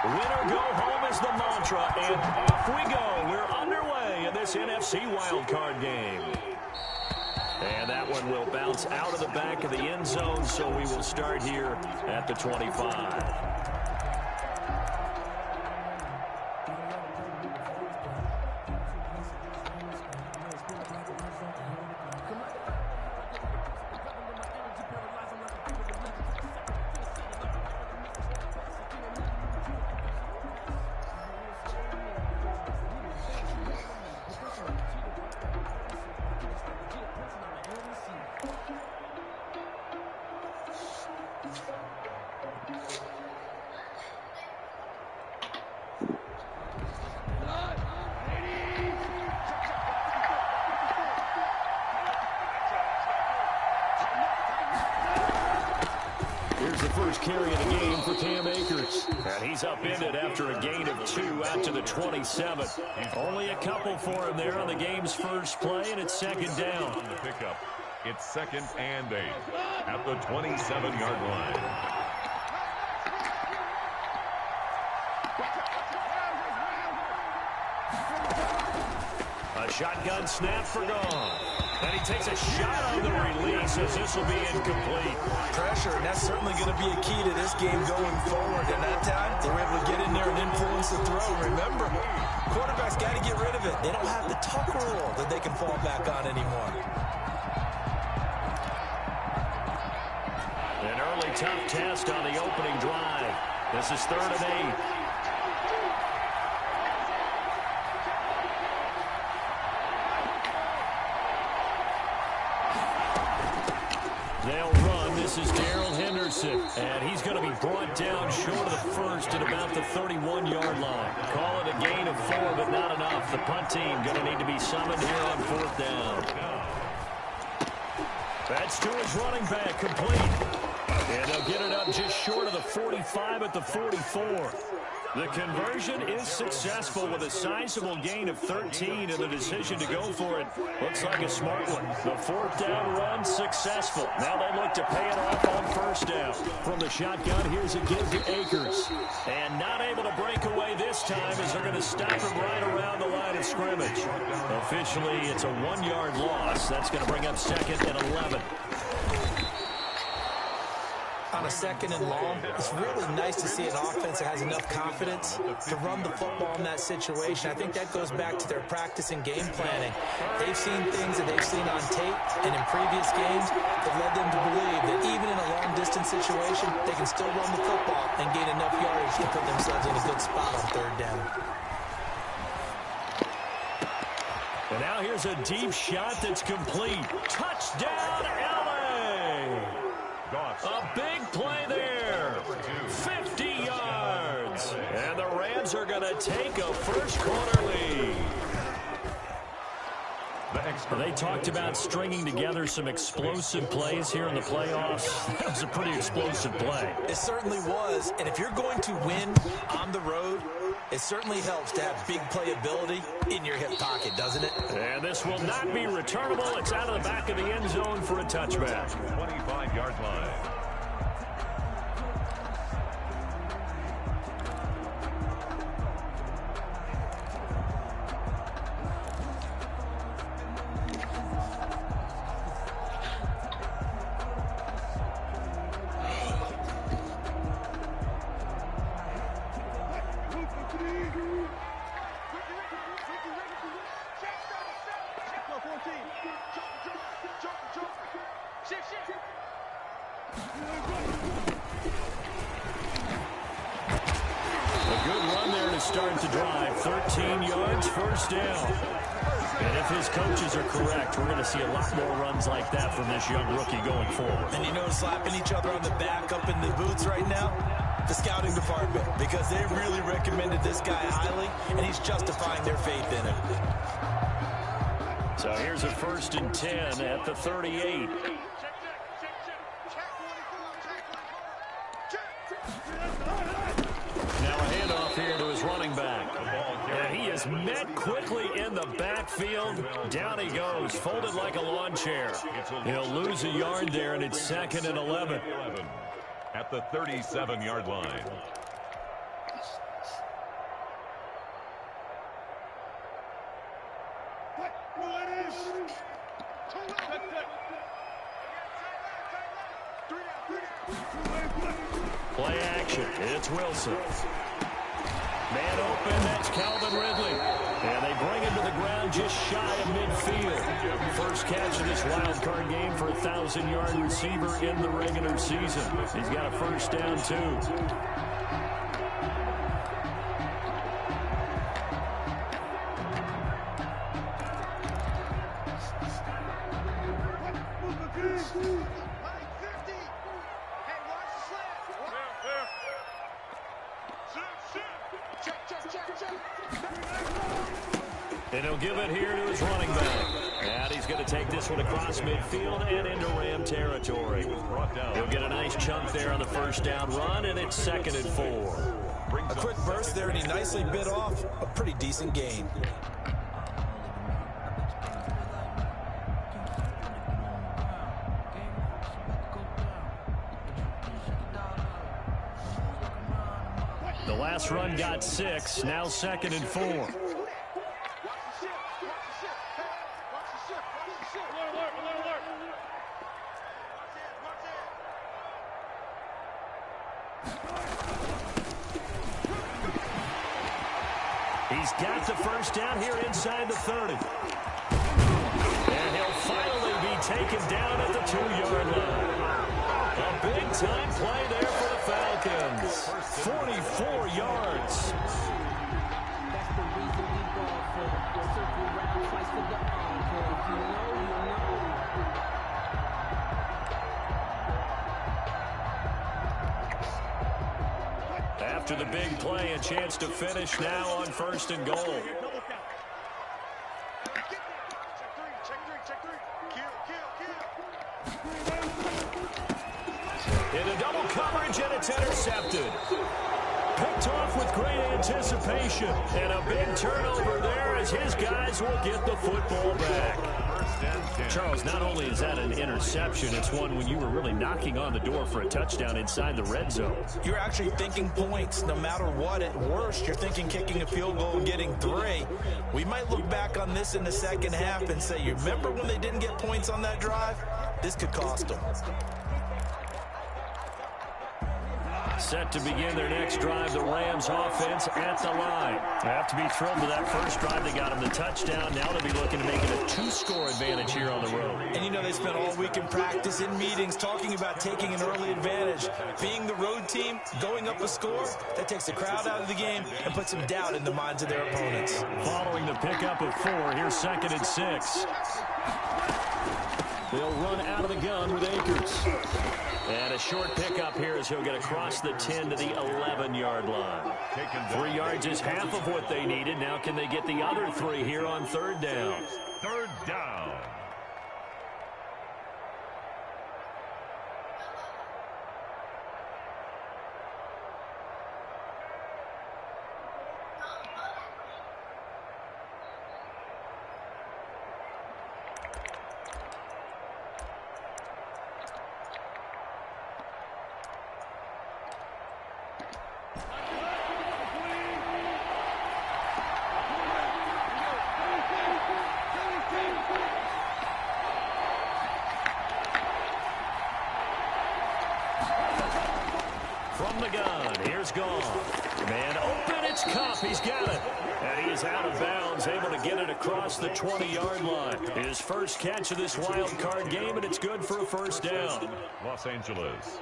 Win or go home is the mantra, and off we go. We're underway in this NFC wildcard game. And that one will bounce out of the back of the end zone, so we will start here at the 25. First carry of the game for Cam Akers. And he's upended after a gain of 2 out to the 27. Only a couple for him there on the game's first play, and it's second down. On the pickup, it's 2nd and 8 at the 27-yard line. A shotgun snap for gone. And he takes a shot on the release as this will be incomplete. Pressure, and that's certainly going to be a key to this game going forward. And that time, they were able to get in there and influence the throw. Remember, quarterbacks got to get rid of it. They don't have the Tucker rule that they can fall back on anymore. An early tough test on the opening drive. This is 3rd and 8. They'll run. This is Darrell Henderson. And he's going to be brought down short of the first at about the 31-yard line. Call it a gain of 4, but not enough. The punt team going to need to be summoned here on 4th down. That's to his running back, complete. And they'll get it up just short of the 45 at the 44. The conversion is successful with a sizable gain of 13, and the decision to go for it looks like a smart one. The 4th down run successful. Now they look to pay it off on 1st down. From the shotgun, here's a give to Akers. And not able to break away this time as they're going to stop him right around the line of scrimmage. Officially, it's a 1-yard loss. That's going to bring up 2nd and 11. On a 2nd and long, it's really nice to see an offense that has enough confidence to run the football in that situation. I think that goes back to their practice and game planning. They've seen things that they've seen on tape and in previous games that led them to believe that even in a long-distance situation, they can still run the football and gain enough yardage to put themselves in a good spot on 3rd down. And now here's a deep shot that's complete. Touchdown, LA! A big play there. 50 yards. And the Rams are going to take a first-quarter lead. They talked about stringing together some explosive plays here in the playoffs. That was a pretty explosive play. It certainly was. And if you're going to win on the road, it certainly helps to have big playability in your hip pocket, doesn't it? And this will not be returnable. It's out of the back of the end zone for a touchback. 25-yard line. Start to drive. 13 yards, 1st down. And if his coaches are correct, we're going to see a lot more runs like that from this young rookie going forward. And you know, slapping each other on the back up in the boots right now, the scouting department, because they really recommended this guy highly, and he's justifying their faith in him. So here's a 1st and 10 at the 38. Now a handoff here to his running back. And he is met quickly in the backfield. Down he goes, folded like a lawn chair. He'll lose a yard there, and it's 2nd and 11. At the 37-yard line. Play action. It's Wilson. Man open, that's Calvin Ridley. And they bring him to the ground just shy of midfield. First catch of this wild card game for a 1,000-yard receiver in the regular season. He's got a first down, too. And he'll give it here to his running back. And he's going to take this one across midfield and into Ram territory. He'll get a nice chunk there on the first down run, and it's 2nd and 4. A quick burst there, and he nicely bit off a pretty decent gain. The last run got 6, now 2nd and 4. He's got the first down here inside the 30. And he'll finally be taken down at the 2-yard line. A big-time play there for the Falcons. 44 yards. That's the reason we ball for the circle round twice for the encore. If you know, you know. After the big play, a chance to finish now on 1st and goal. In a double coverage, and it's intercepted. Picked off with great anticipation. And a big turnover there as his guys will get the football back. Charles, not only is that an interception, it's one when you were really knocking on the door for a touchdown inside the red zone. You're actually thinking points no matter what. At worst, you're thinking kicking a field goal and getting 3. We might look back on this in the second half and say, you remember when they didn't get points on that drive? This could cost them. Set to begin their next drive, the Rams offense at the line. They have to be thrilled with that first drive. They got them the touchdown. Now they'll be looking to make it a 2-score advantage here on the road. And you know they spent all week in practice, in meetings, talking about taking an early advantage. Being the road team, going up a score, that takes the crowd out of the game and puts some doubt in the minds of their opponents. Following the pickup of 4, here's 2nd and 6. They'll run out of the gun with Akers. And a short pickup here as he'll get across the 10 to the 11-yard line. 3 yards is half of what they needed. Now can they get the other 3 here on 3rd down? 3rd down. From the gun, here's Gone. Man open, it's Cup, he's got it. And he is out of bounds, able to get it across the 20-yard line. His first catch of this wild card game, and it's good for a first down. Los Angeles.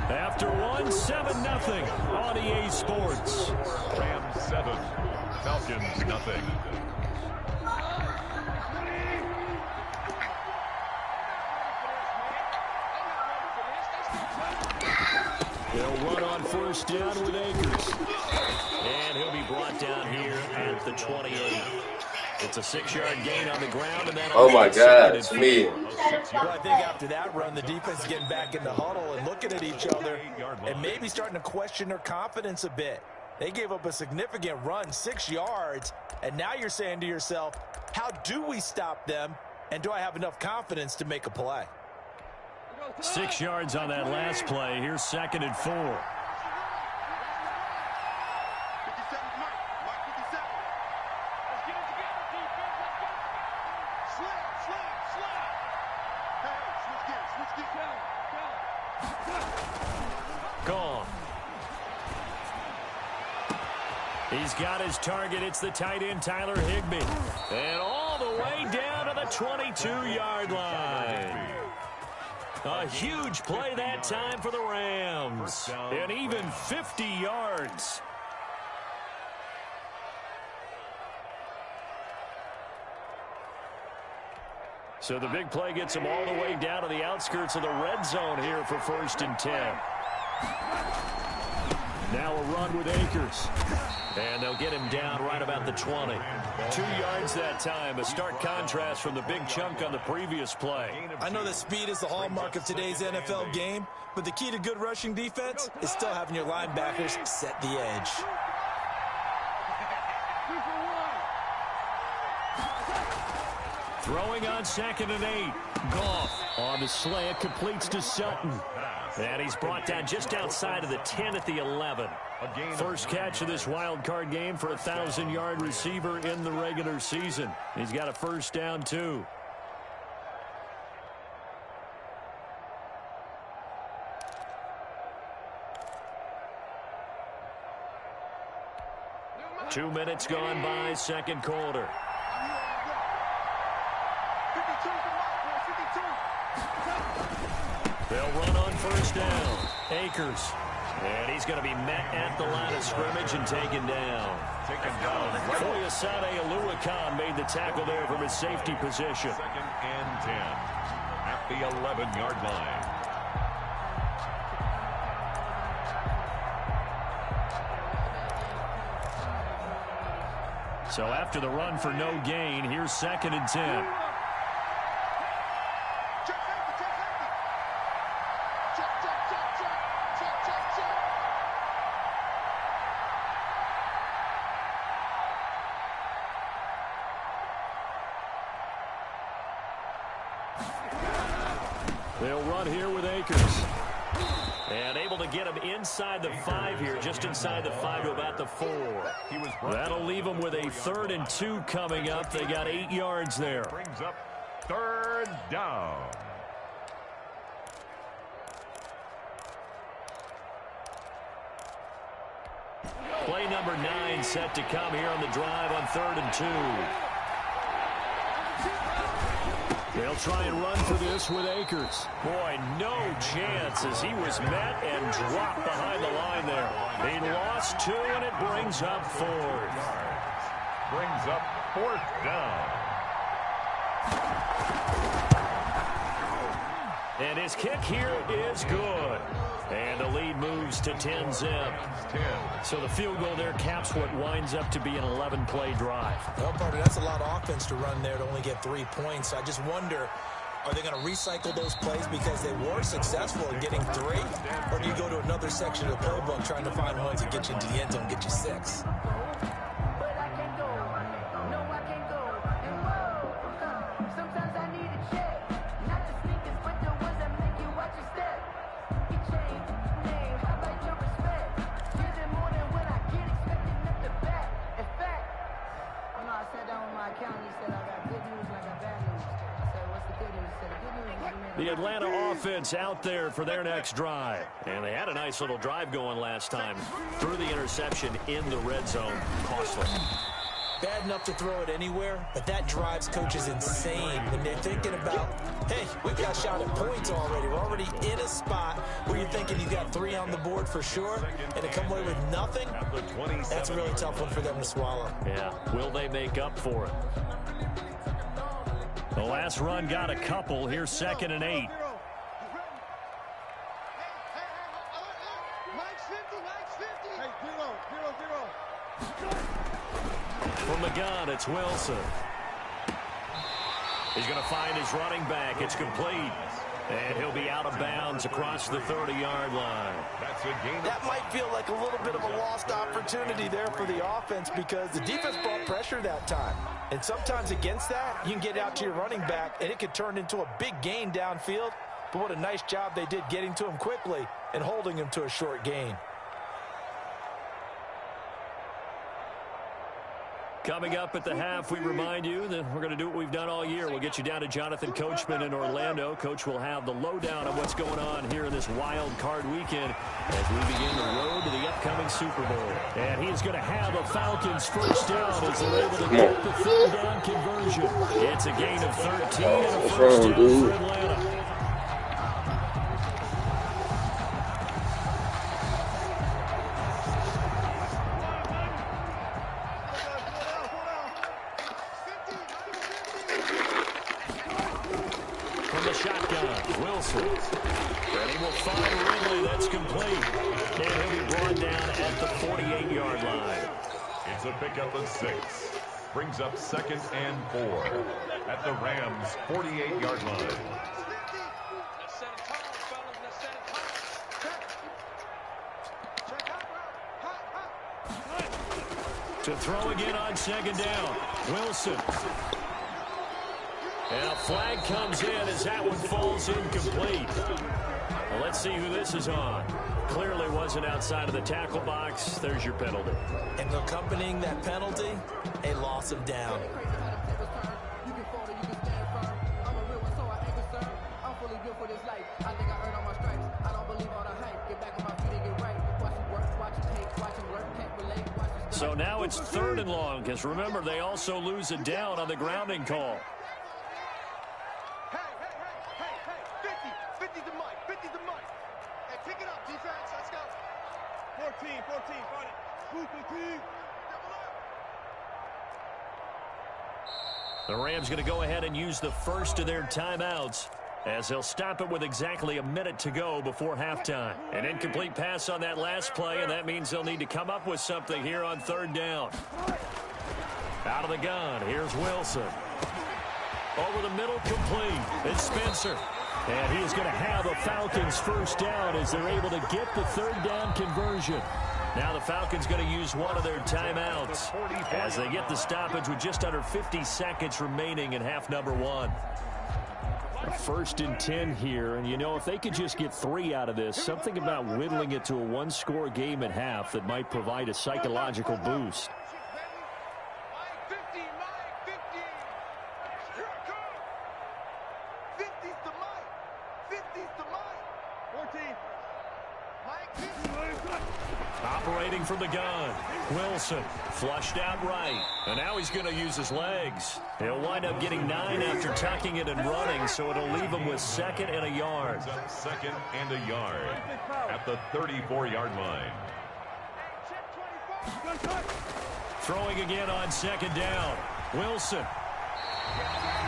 After 7-0 on EA Sports. Rams 7, Falcons nothing. They'll run on first down with Akers. And he'll be brought down here at the 28. It's a 6-yard gain on the ground, and then Oh my God, it's me. Well, I think after that run, the defense is getting back in the huddle and looking at each other and maybe starting to question their confidence a bit. They gave up a significant run, 6 yards, and now you're saying to yourself, how do we stop them, and do I have enough confidence to make a play? 6 yards on that last play. Here's 2nd and 4. Gone. He's got his target. It's the tight end, Tyler Higbee. And all the way down to the 22-yard line. A huge play that time for the Rams. And even 50 yards. So the big play gets them all the way down to the outskirts of the red zone here for 1st and 10. Now a run with Akers. And they'll get him down right about the 20. 2 yards that time. A stark contrast from the big chunk on the previous play. I know that speed is the hallmark of today's NFL game, but the key to good rushing defense is still having your linebackers set the edge. Throwing on 2nd and 8. Goff on the slant, completes to Sutton. And he's brought down just outside of the 10 at the 11. First catch of this wild card game for a 1,000-yard receiver in the regular season. He's got a first down, too. Two minutes gone by, second quarter. They'll run on first down. Akers. And he's going to be met at the line of scrimmage and taken down. Foyesade Oluwakan made the tackle there from his safety position. 2nd and 10 at the 11-yard line. So after the run for no gain, here's 2nd and 10. They'll run here with Akers. And able to get him inside the 5 here, just inside the 5 to about the 4. That'll leave them with a 3rd and 2 coming up. They got 8 yards there. Brings up 3rd down. Play number 9 set to come here on the drive on 3rd and 2. They'll try and run for this with Akers. Boy, no chance as he was met and dropped behind the line there. He lost 2, and it brings up 4th. Brings up 4th down. And his kick here is good. And the lead moves to 10-zip. So the field goal there caps what winds up to be an 11-play drive. Well, partner, that's a lot of offense to run there to only get 3 points. So I just wonder, are they going to recycle those plays because they were successful in getting 3? Or do you go to another section of the playbook trying to find ones that get you into the end zone, get you 6? The Atlanta offense out there for their next drive. And they had a nice little drive going last time. Threw the interception in the red zone. Costly. Bad enough to throw it anywhere, but that drives coaches insane when they're thinking about, hey, we got shot at points already. We're already in a spot where you're thinking you got 3 on the board for sure, and to come away with nothing, that's a really tough one for them to swallow. Yeah, will they make up for it? The last run got a couple. Here's 2nd and 8. From the gun, it's Wilson. He's going to find his running back. It's complete. And he'll be out of bounds across the 30-yard line. That's a gain. That might feel like a little bit of a lost opportunity there for the offense because the defense brought pressure that time. And sometimes against that, you can get out to your running back, and it could turn into a big gain downfield. But what a nice job they did getting to him quickly and holding him to a short gain. Coming up at the half, we remind you that we're going to do what we've done all year. We'll get you down to Jonathan Coachman in Orlando. Coach will have the lowdown on what's going on here in this wild card weekend as we begin the road to the upcoming Super Bowl. And he's going to have a Falcons first down as they're able to get the third down conversion. It's a gain of 13 and a first down for Atlanta. Wilson. And he will find Ridley. That's complete. And he'll be brought down at the 48-yard line. It's a pickup of 6. Brings up 2nd and 4 at the Rams' 48-yard line. To throw again on 2nd down. Wilson. And a flag comes in as that one falls incomplete. Well, let's see who this is on. Clearly wasn't outside of the tackle box. There's your penalty. And accompanying that penalty, a loss of down. So now it's 3rd and long, because remember, they also lose a down on the grounding call. The Rams going to go ahead and use the first of their timeouts as they'll stop it with exactly a minute to go before halftime. An incomplete pass on that last play, and that means they'll need to come up with something here on 3rd down. Out of the gun, here's Wilson. Over the middle, complete. It's Spencer. And he is going to have a Falcons first down as they're able to get the 3rd down conversion. Now the Falcons going to use one of their timeouts as they get the stoppage with just under 50 seconds remaining in half number 1. A 1st and 10 here, and you know, if they could just get 3 out of this, something about whittling it to a 1-score game at half that might provide a psychological boost. Operating from the gun, Wilson flushed out right, and now he's going to use his legs. He'll wind up getting 9 after tucking it and running, so it'll leave him with 2nd and a yard. 2nd and a yard at the 34-yard line. Throwing again on 2nd down, Wilson.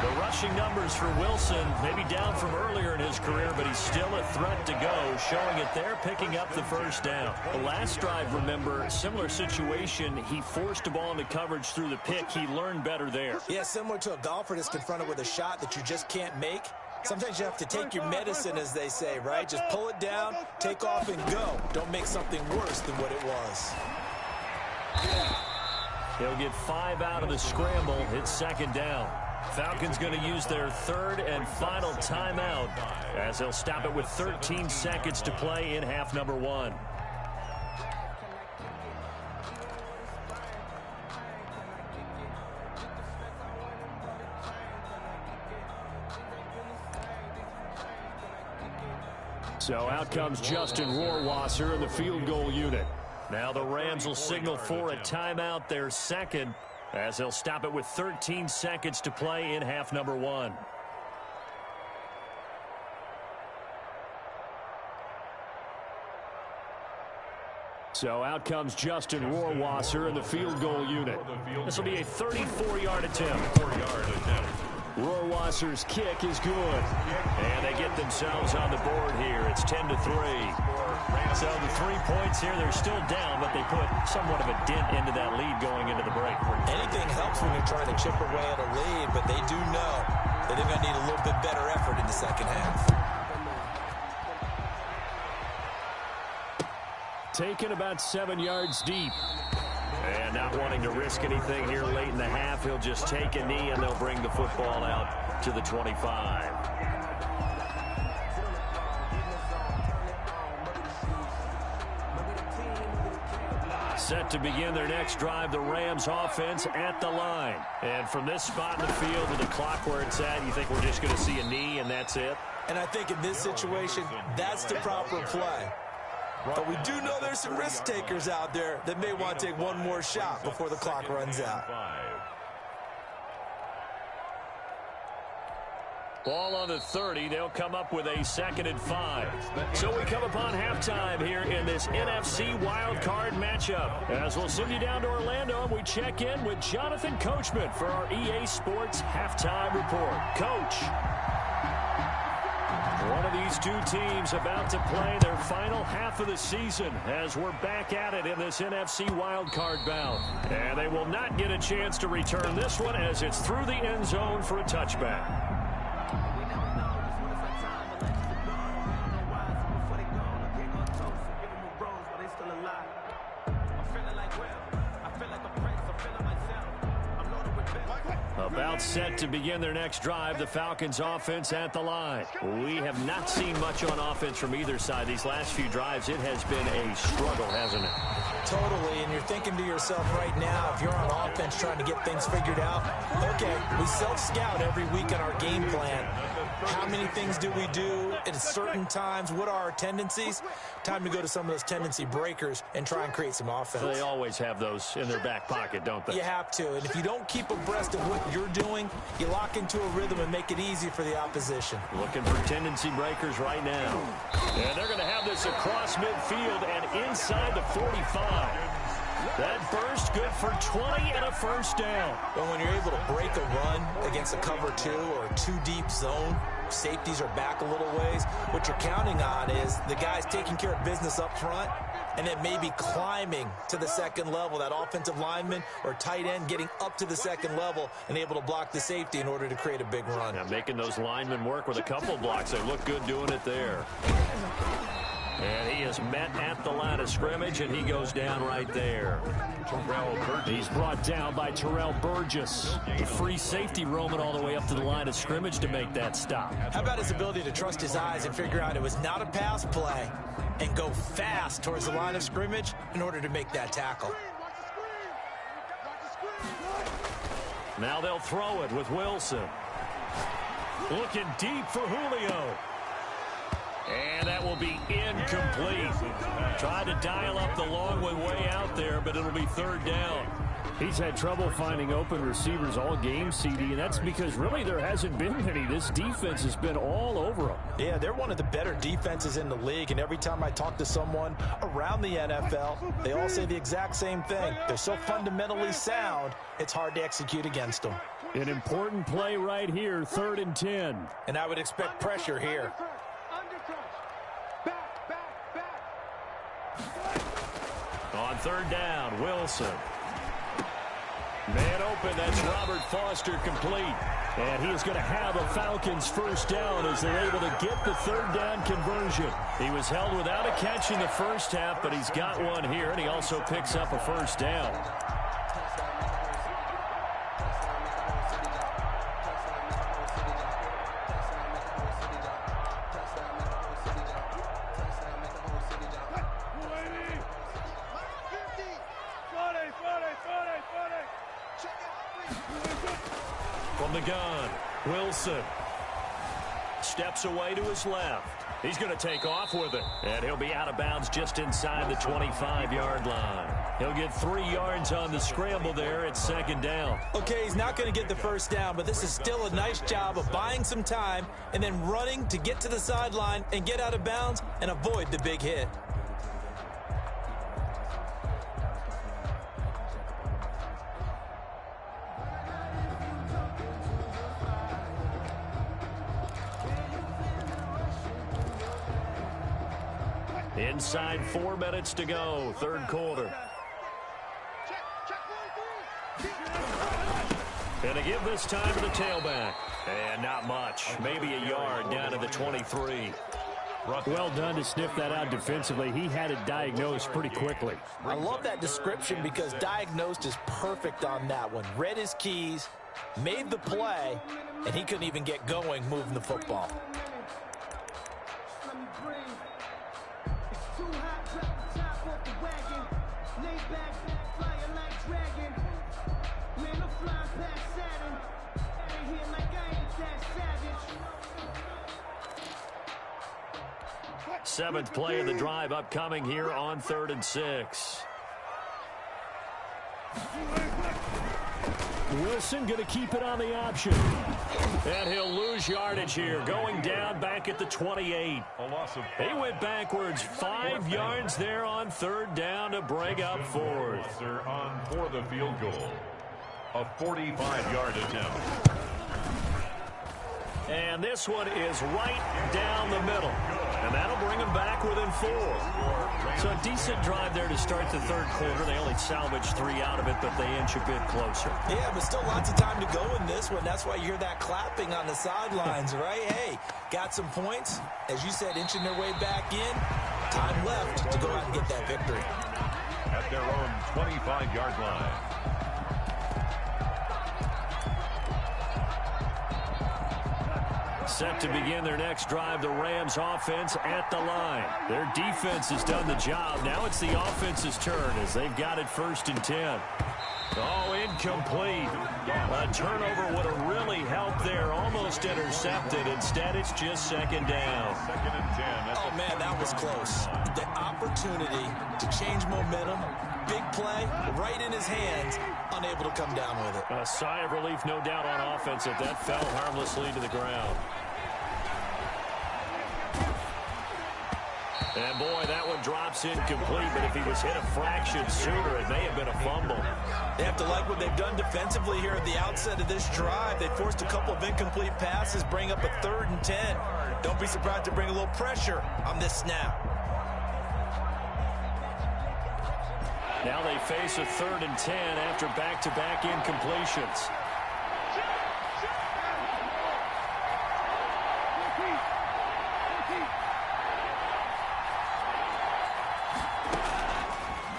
The rushing numbers for Wilson maybe down from earlier in his career, but he's still a threat to go, showing it there, picking up the first down. The last drive, remember, similar situation. He forced a ball into coverage through the pick. He learned better there. Yeah, similar to a golfer that's confronted with a shot that you just can't make. Sometimes you have to take your medicine, as they say, right? Just pull it down, take off, and go. Don't make something worse than what it was. He'll get 5 out of the scramble. It's 2nd down. Falcons going to use their 3rd and final timeout as they'll stop it with 13 seconds to play in half number 1. So out comes Justin Rohrwasser in the field goal unit. Now the Rams will signal for a timeout, their 2nd, as they'll stop it with 13 seconds to play in half number 1. So out comes Justin Rohrwasser in the field goal unit. This will be a 34-yard attempt. Rohrwasser's kick is good. And they get themselves on the board here. It's 10-3. So the 3 points here, they're still down, but they put somewhat of a dent into that lead going into the break. Anything helps when you're trying to chip away at a lead, but they do know that they're going to need a little bit better effort in the second half. Taken about 7 yards deep. And not wanting to risk anything here late in the half, he'll just take a knee, and they'll bring the football out to the 25. Set to begin their next drive, the Rams offense at the line. And from this spot in the field with the clock where it's at, you think we're just going to see a knee and that's it? And I think in this situation, that's the proper play. But we do know there's some risk takers out there that may want to take one more shot before the clock runs out. Ball on the 30. They'll come up with a 2nd and 5. So we come upon halftime here in this NFC wildcard matchup. As we'll send you down to Orlando, and we check in with Jonathan Coachman for our EA Sports Halftime Report. Coach. One of these two teams about to play their final half of the season as we're back at it in this NFC wildcard bout. And they will not get a chance to return this one as it's through the end zone for a touchback. About set to begin their next drive, the Falcons offense at the line. We have not seen much on offense from either side. These last few drives, it has been a struggle, hasn't it? Totally, and you're thinking to yourself right now, if you're on offense trying to get things figured out, okay, we self-scout every week in our game plan. How many things do we do at certain times? What are our tendencies? Time to go to some of those tendency breakers and try and create some offense. They always have those in their back pocket, don't they? You have to, and if you don't keep abreast of what you're doing, you lock into a rhythm and make it easy for the opposition. Looking for tendency breakers right now. And they're going to have this across midfield and inside the 45. That burst good for 20 and a first down. But when you're able to break a run against a cover 2 or a 2-deep zone, safeties are back a little ways. What you're counting on is the guys taking care of business up front and then maybe climbing to the second level, that offensive lineman or tight end getting up to the second level and able to block the safety in order to create a big run. Now making those linemen work with a couple blocks. They look good doing it there. And he is met at the line of scrimmage, and he goes down right there. He's brought down by Terrell Burgess. The free safety roaming all the way up to the line of scrimmage to make that stop. How about his ability to trust his eyes and figure out it was not a pass play and go fast towards the line of scrimmage in order to make that tackle. Now they'll throw it with Wilson. Looking deep for Julio. And that will be incomplete. Tried to dial up the long one way out there, but it'll be 3rd down. He's had trouble finding open receivers all game, CD, and that's because really there hasn't been many. This defense has been all over them. Yeah, they're one of the better defenses in the league, and every time I talk to someone around the NFL, they all say the exact same thing. They're so fundamentally sound, it's hard to execute against them. An important play right here, 3rd and 10. And I would expect pressure here. On 3rd down, Wilson. Man open, that's Robert Foster complete. And he is going to have a Falcons first down as they're able to get the 3rd down conversion. He was held without a catch in the first half, but he's got one here, and he also picks up a first down. From the gun, Wilson steps away to his left. He's going to take off with it, and he'll be out of bounds just inside the 25-yard line. He'll get 3 yards on the scramble there at 2nd down. Okay, he's not going to get the first down, but this is still a nice job of buying some time and then running to get to the sideline and get out of bounds and avoid the big hit. Inside 4 minutes to go, 3rd quarter. And And they give this time to the tailback. And not much. Maybe a yard down to the 23. Well done to sniff that out defensively. He had it diagnosed pretty quickly. I love that description because diagnosed is perfect on that one. Read his keys, made the play, and he couldn't even get going moving the football. Seventh play of the drive upcoming here on 3rd and 6. Wilson going to keep it on the option. And he'll lose yardage here, going down back at the 28. He went backwards 5 yards there on 3rd down to bring up 4th. On for the field goal. A 45-yard attempt. And this one is right down the middle. And that'll bring them back within 4. So a decent drive there to start the 3rd quarter. They only salvaged 3 out of it, but they inch a bit closer. Yeah, but still lots of time to go in this one. That's why you hear that clapping on the sidelines, right? Hey, got some points. As you said, inching their way back in. Time left to go out and get that victory. At their own 25-yard line. Set to begin their next drive, the Rams offense at the line. Their defense has done the job. Now it's the offense's turn as they've got it 1st and 10. Oh, incomplete. A turnover would have really helped there. Almost intercepted. Instead, it's just 2nd down. 2nd and 10. Oh, man, that was close. The opportunity to change momentum, big play, right in his hands, unable to come down with it. A sigh of relief, no doubt, on offense if that fell harmlessly to the ground. And, boy, that one drops incomplete, but if he was hit a fraction sooner, it may have been a fumble. They have to like what they've done defensively here at the outset of this drive. They forced a couple of incomplete passes, bring up a 3rd and 10. Don't be surprised to bring a little pressure on this snap. Now they face a 3rd and 10 after back-to-back incompletions.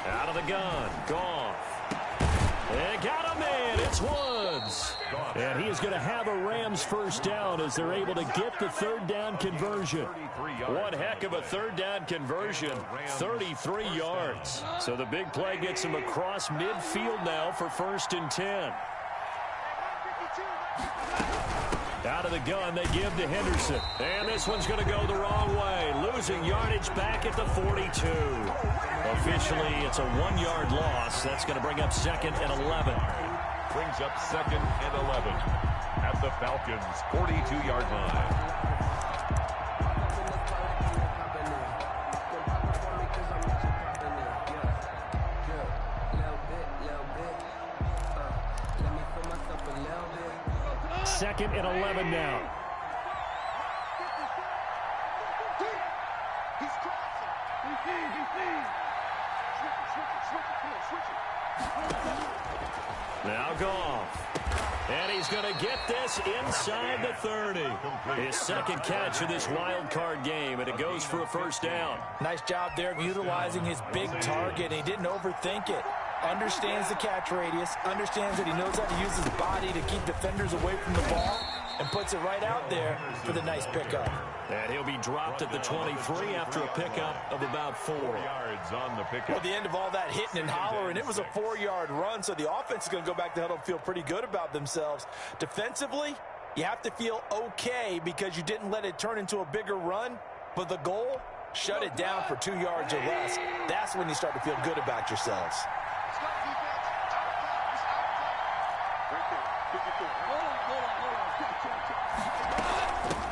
Out of the gun, Goff. They got a man, it's Woods. And he is going to have a Rams 1st down as they're able to get the 3rd down conversion. One heck of a 3rd down conversion, 33 yards. So the big play gets him across midfield now for 1st and 10. Out of the gun, they give to Henderson. And this one's going to go the wrong way. Losing yardage back at the 42. Officially, it's a 1-yard loss. That's going to bring up 2nd and 11. Brings up 2nd and 11 at the Falcons' 42-yard line. Second and 11 now. Now Goff. And he's going to get this inside the 30. His 2nd catch of this wild card game, and it goes for a 1st down. Nice job there of utilizing his big target. He didn't overthink it. Understands the catch radius, understands that he knows how to use his body to keep defenders away from the ball, and puts it right out there for the nice pickup. And he'll be dropped at the 23 after a pickup of about 4 yards on the pickup. Well, the end of all that hitting and hollering, it was a 4-yard run, so the offense is going to go back to huddle and feel pretty good about themselves. Defensively, you have to feel okay because you didn't let it turn into a bigger run, but the goal, shut it down for 2 yards or less. That's when you start to feel good about yourselves.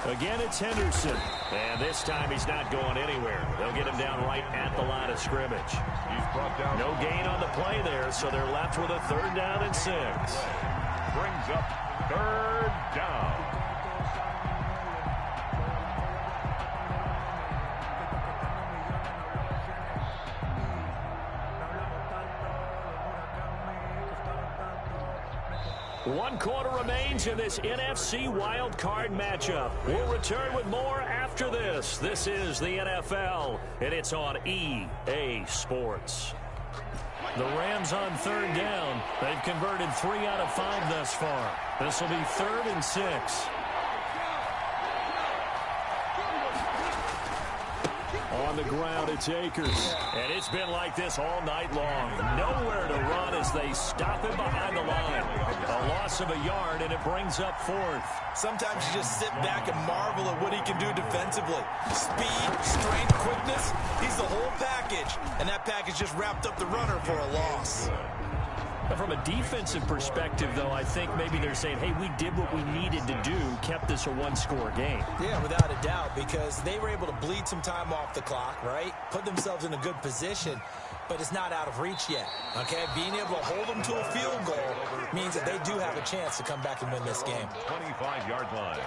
Again, it's Henderson. And this time he's not going anywhere. They'll get him down right at the line of scrimmage. He's brought down. No gain on the play there, so they're left with a 3rd down and 6. Brings up 3rd down. One quarter remains in this NFC wild card matchup. We'll return with more after this. This is the NFL, and it's on EA Sports. The Rams on third down. They've converted 3 out of 5 thus far. This will be 3rd and 6. On the ground, it's Akers. And it's been like this all night long. Nowhere to run as they stop him behind the line. A loss of a yard, and it brings up 4th. Sometimes you just sit back and marvel at what he can do defensively. Speed, strength, quickness. He's the whole package. And that package just wrapped up the runner for a loss. From a defensive perspective, though, I think maybe they're saying, hey, we did what we needed to do, kept this a one-score game. Yeah, without a doubt, because they were able to bleed some time off the clock, right? Put themselves in a good position, but it's not out of reach yet, okay? Being able to hold them to a field goal means that they do have a chance to come back and win this game. 25-yard line.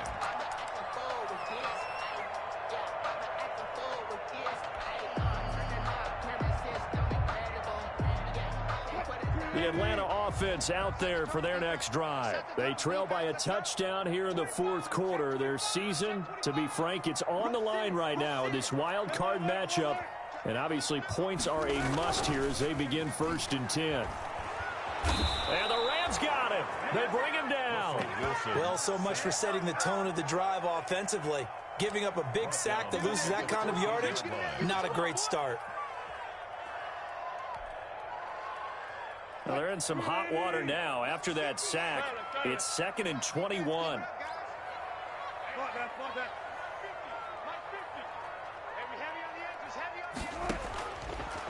The Atlanta offense out there for their next drive. They trail by a touchdown here in the 4th quarter. Their season, to be frank, it's on the line right now in this wild card matchup. And obviously points are a must here as they begin 1st and 10. And the Rams got him. They bring him down. Well, so much for setting the tone of the drive offensively. Giving up a big sack that loses that kind of yardage, not a great start. Well, they're in some hot water now. After that sack, it's 2nd and 21.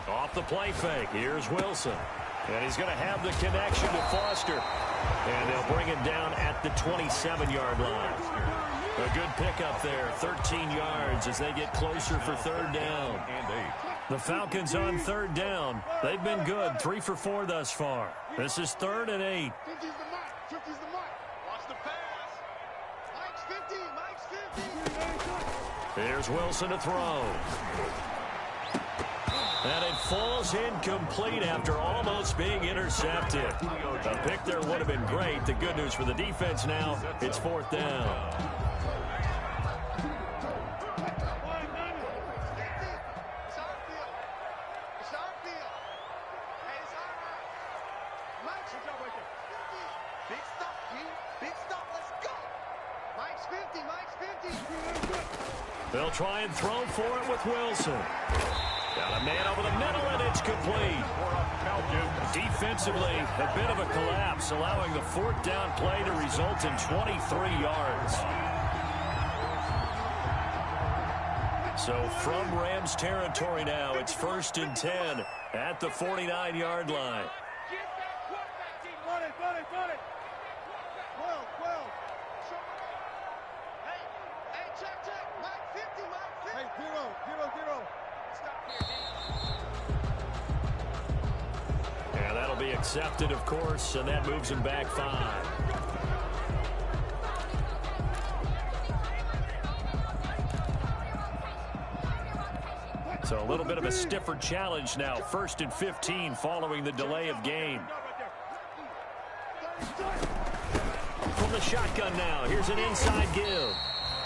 Off the play fake. Here's Wilson. And he's going to have the connection to Foster. And they'll bring him down at the 27-yard line. A good pickup there, 13 yards as they get closer for 3rd down. The Falcons on 3rd down. They've been good, 3 for 4 thus far. This is 3rd and 8. 50's the mark. 50's the mark. Watch the pass. Mike's 50. Here's Wilson to throw. And it falls incomplete after almost being intercepted. A pick there would have been great. The good news for the defense now, it's 4th down. They'll try and throw for it with Wilson. Got a man over the middle, and it's complete. Defensively, a bit of a collapse, allowing the 4th down play to result in 23 yards. So from Rams territory now, it's 1st and 10 at the 49-yard line. And that'll be accepted, of course, and that moves him back 5. So a little bit of a stiffer challenge now. 1st and 15 following the delay of game. From the shotgun now, here's an inside give.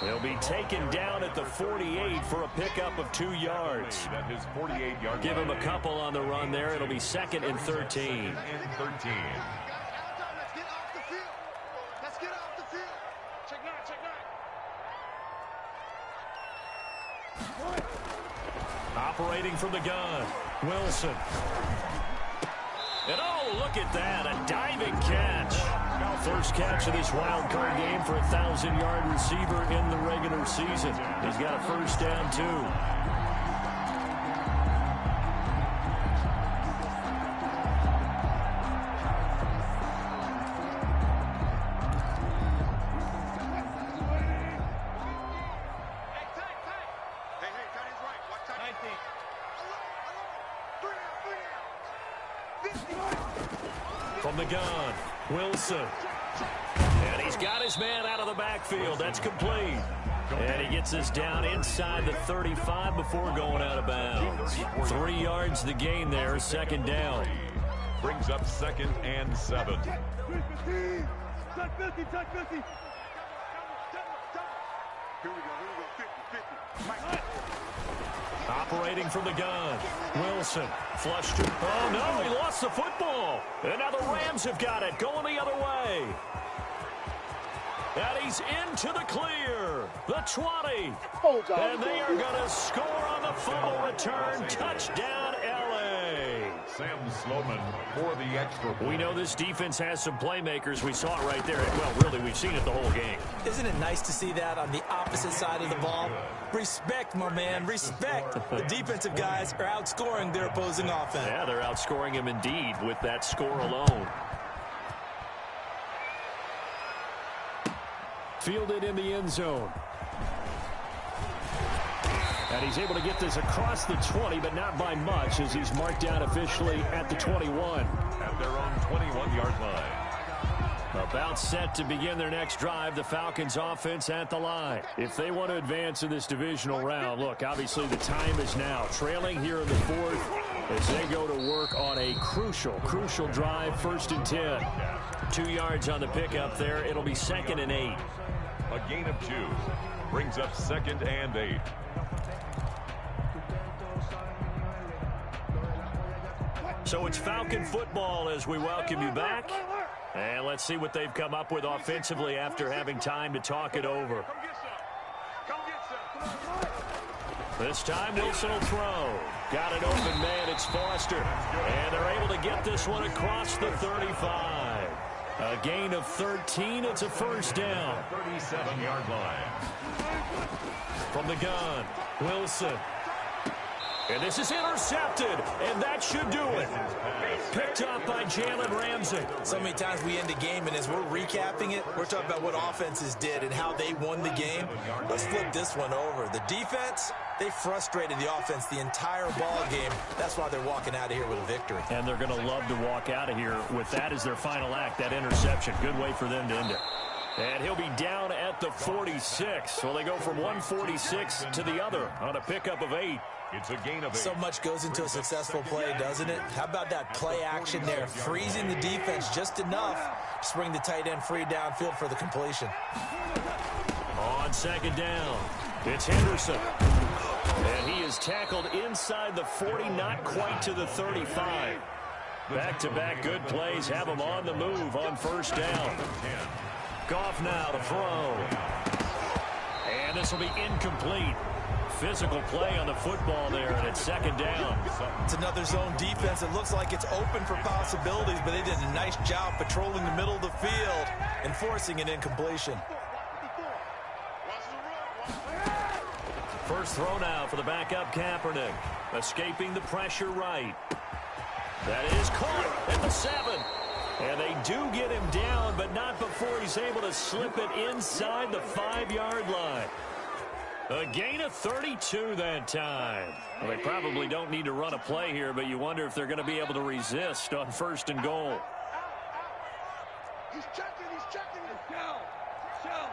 They'll be taken down at the 48 for a pickup of 2 yards. Give him a couple on the run there. It'll be 2nd and 13. Operating from the gun, Wilson. And oh, look at that, a diving catch. First catch of this wild card game for a 1,000-yard receiver in the regular season. He's got a 1st down, too. From the gun, Wilson. And he's got his man out of the backfield. That's complete. And he gets us down inside the 35 before going out of bounds. 3 yards the gain there, 2nd down. Brings up 2nd and 7. Touch 50, touch 50. Here we go, 50. Operating from the gun. Wilson flushed it. Oh, no, he lost the football. And now the Rams have got it, going the other way. And he's into the clear. The 20. And they are going to score on the fumble return. Touchdown, L.A. Sam Sloman for the extra point. We know this defense has some playmakers. We saw it right there. Well, really, we've seen it the whole game. Isn't it nice to see that on the opposite side of the ball? Respect, my man, respect. The defensive guys are outscoring their opposing offense. Yeah, they're outscoring him indeed with that score alone. Fielded in the end zone. And he's able to get this across the 20, but not by much, as he's marked down officially at the 21. At their own 21-yard line. About set to begin their next drive, the Falcons offense at the line. If they want to advance in this divisional round, look, obviously the time is now. Trailing here in the fourth as they go to work on a crucial drive, 1st and 10. 2 yards on the pickup there. It'll be 2nd and 8. A gain of 2 brings up 2nd and 8. So it's Falcon football as we welcome you back. And let's see what they've come up with offensively after having time to talk it over. This time Wilson will throw. Got an open man. It's Foster. And they're able to get this one across the 35. A gain of 13. It's a 1st down. 37-yard line. From the gun, Wilson. And this is intercepted, and that should do it. Picked up by Jalen Ramsey. So many times we end a game, and as we're recapping it, we're talking about what offenses did and how they won the game. Let's flip this one over. The defense, they frustrated the offense the entire ball game. That's why they're walking out of here with a victory. And they're going to love to walk out of here with that as their final act, that interception. Good way for them to end it. And he'll be down at the 46. So they go from 146 to the other on a pickup of 8. It's a gain of 8. So much goes into a successful play, doesn't it? How about that play action there? Freezing the defense just enough to bring the tight end free downfield for the completion. On 2nd down, it's Henderson. And he is tackled inside the 40, not quite to the 35. Back-to-back good plays have him on the move on 1st down. Goff now to throw. And this will be incomplete. Physical play on the football there, and it's 2nd down. It's another zone defense. It looks like it's open for possibilities, but they did a nice job patrolling the middle of the field and forcing an incompletion. First throw now for the backup Kaepernick. Escaping the pressure right. That is caught at the 7. And they do get him down, but not before he's able to slip it inside the 5-yard line. A gain of 32 that time. Well, they probably don't need to run a play here, but you wonder if they're going to be able to resist on 1st and goal. He's checking. Show.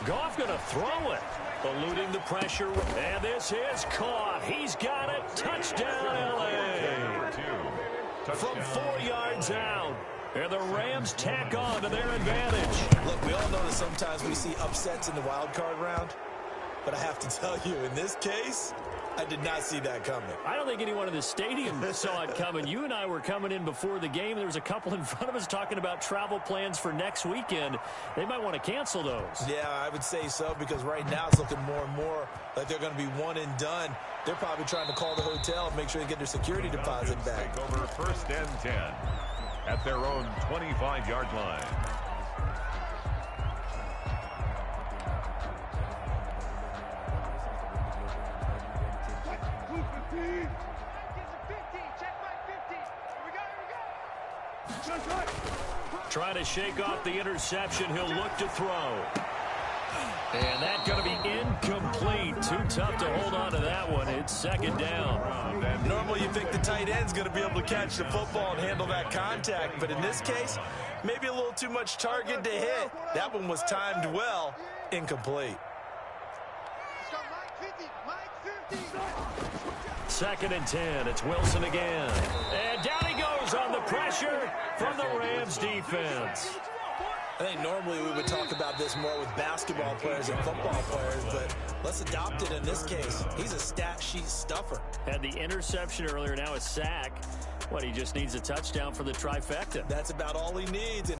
Goff going to throw it. Eluding the pressure. And this is caught. He's got it. Touchdown, L.A. From 4 yards out. And the Rams tack on to their advantage. Look, we all know that sometimes we see upsets in the wild card round. But I have to tell you, in this case, I did not see that coming. I don't think anyone in the stadium saw it coming. You and I were coming in before the game. There was a couple in front of us talking about travel plans for next weekend. They might want to cancel those. Yeah, I would say so, because right now it's looking more and more like they're going to be one and done. They're probably trying to call the hotel and make sure they get their security deposit back. Take over 1st and 10 at their own 25-yard line. Trying to shake off the interception. He'll look to throw. And that's going to be incomplete. Too tough to hold on to that one. It's 2nd down. Normally you think the tight end's going to be able to catch the football and handle that contact. But in this case, maybe a little too much target to hit. That one was timed well. Incomplete. Mike 50. 2nd and 10. It's Wilson again. And down he goes on the pressure from the Rams defense. I think normally we would talk about this more with basketball players and football players, but let's adopt it in this case. He's a stat sheet stuffer. Had the interception earlier, now a sack. He just needs a touchdown for the trifecta. That's about all he needs.